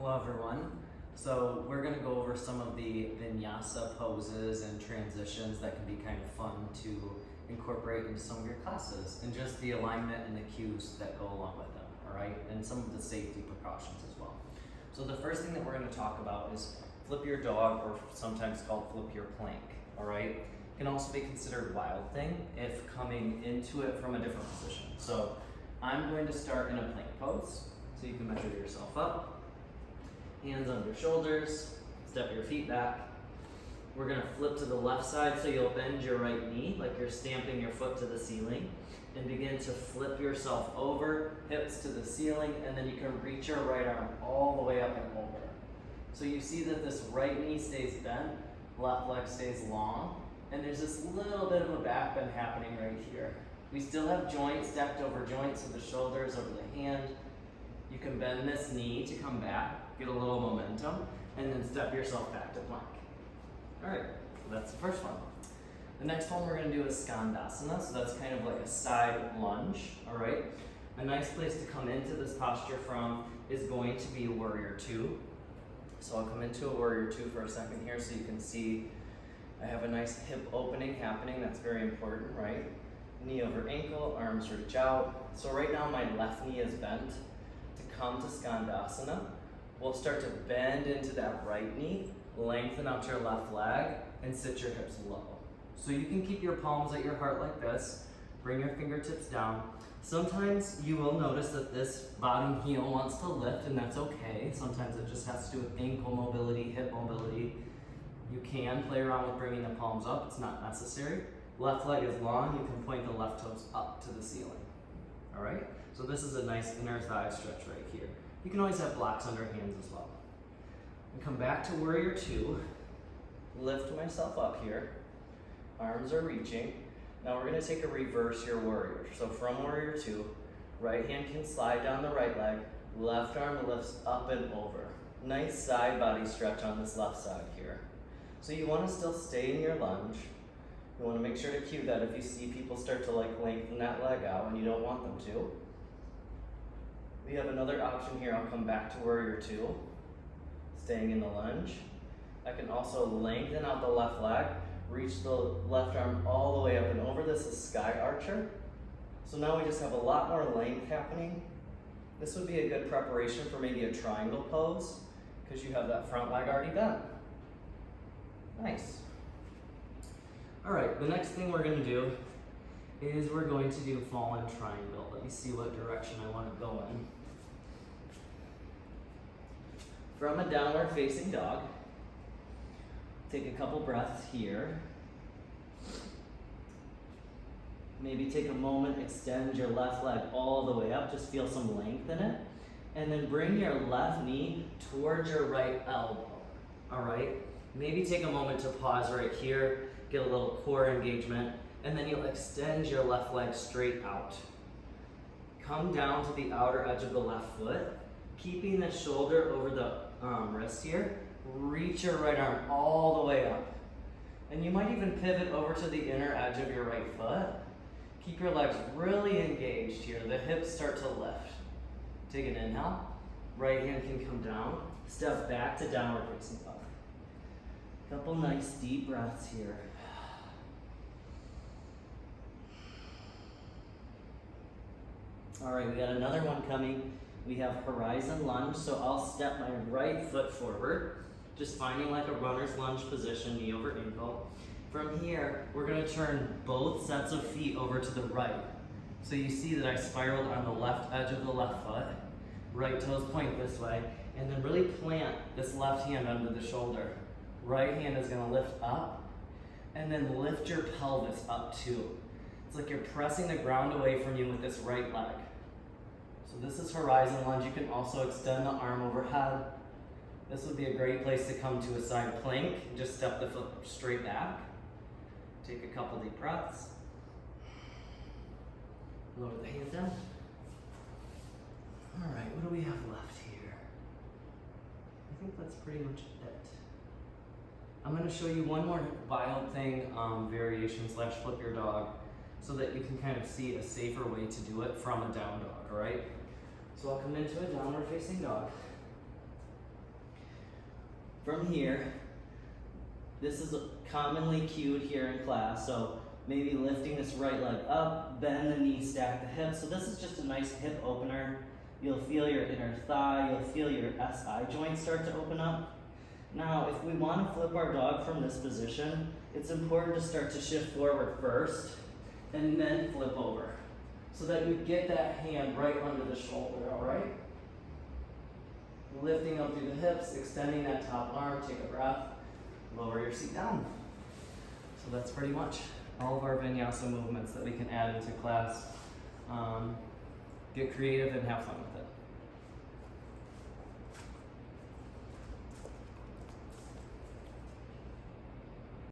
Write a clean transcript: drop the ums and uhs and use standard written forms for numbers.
Hello everyone. So we're going to go over some of the Vinyasa poses and transitions that can be kind of fun to incorporate into some of your classes, and just the alignment and the cues that go along with them, all right? And some of the safety precautions as well. So the first thing that we're going to talk about is flip your dog, or sometimes called flip your plank, all right? It can also be considered wild thing if coming into it from a different position. So I'm going to start in a plank pose, so you can measure yourself up. Hands on your shoulders, step your feet back. We're gonna flip to the left side, so you'll bend your right knee like you're stamping your foot to the ceiling, and begin to flip yourself over, hips to the ceiling, and then you can reach your right arm all the way up and over. So you see that this right knee stays bent, left leg stays long, and there's this little bit of a back bend happening right here. We still have joints stacked over joints, so the shoulders over the hand. You can bend this knee to come back, get a little momentum, and then step yourself back to plank. All right, so that's the first one. The next one we're gonna do is Skandasana, so that's kind of like a side lunge, all right? A nice place to come into this posture from is going to be Warrior Two. So I'll come into a Warrior Two for a second here so you can see I have a nice hip opening happening. That's very important, right? Knee over ankle, arms reach out. So right now my left knee is bent. To come to Skandasana, we'll start to bend into that right knee, lengthen out your left leg, and sit your hips low. So you can keep your palms at your heart like this, bring your fingertips down. Sometimes you will notice that this bottom heel wants to lift, and that's okay. Sometimes it just has to do with ankle mobility, hip mobility. You can play around with bringing the palms up, it's not necessary. Left leg is long, you can point the left toes up to the ceiling, all right? So this is a nice inner thigh stretch right here. You can always have blocks under hands as well. And come back to Warrior Two. Lift myself up here. Arms are reaching. Now we're gonna take a reverse your warrior. So from Warrior Two, right hand can slide down the right leg, left arm lifts up and over. Nice side body stretch on this left side here. So you wanna still stay in your lunge. You wanna make sure to cue that if you see people start to like lengthen that leg out and you don't want them to. We have another option here. I'll come back to Warrior Two, staying in the lunge. I can also lengthen out the left leg, reach the left arm all the way up and over. This is Sky Archer. So now we just have a lot more length happening. This would be a good preparation for maybe a triangle pose, because you have that front leg already bent. Nice. All right, the next thing we're gonna do is we're going to do fallen triangle. Let me see what direction I want to go in. From a downward facing dog, take a couple breaths here. Maybe take a moment, extend your left leg all the way up, just feel some length in it. And then bring your left knee towards your right elbow, all right? Maybe take a moment to pause right here, get a little core engagement, and then you'll extend your left leg straight out. Come down to the outer edge of the left foot, keeping the shoulder over the wrist here. Reach your right arm all the way up. And you might even pivot over to the inner edge of your right foot. Keep your legs really engaged here. The hips start to lift. Take an inhale. Right hand can come down. Step back to downward facing dog. Couple nice deep breaths here. All right, we got another one coming. We have horizon lunge, so I'll step my right foot forward, just finding like a runner's lunge position, knee over ankle. From here, we're gonna turn both sets of feet over to the right. So you see that I spiraled on the left edge of the left foot, right toes point this way, and then really plant this left hand under the shoulder. Right hand is gonna lift up, and then lift your pelvis up too. It's like you're pressing the ground away from you with this right leg. So this is horizon lunge. You can also extend the arm overhead. This would be a great place to come to a side plank. Just step the foot straight back. Take a couple deep breaths. Lower the hands down. All right, what do we have left here? I think that's pretty much it. I'm gonna show you one more wild thing variation slash flip your dog, so that you can kind of see a safer way to do it from a down dog, all right? So I'll come into a downward facing dog. from here, this is commonly cued here in class, so maybe lifting this right leg up, bend the knee, stack the hips. So this is just a nice hip opener. You'll feel your inner thigh, you'll feel your SI joint start to open up. Now, if we want to flip our dog from this position, it's important to start to shift forward first and then flip over so that you get that hand right under the shoulder, all right? Lifting up through the hips, extending that top arm, take a breath, lower your seat down. So that's pretty much all of our vinyasa movements that we can add into class. Get creative and have fun with it.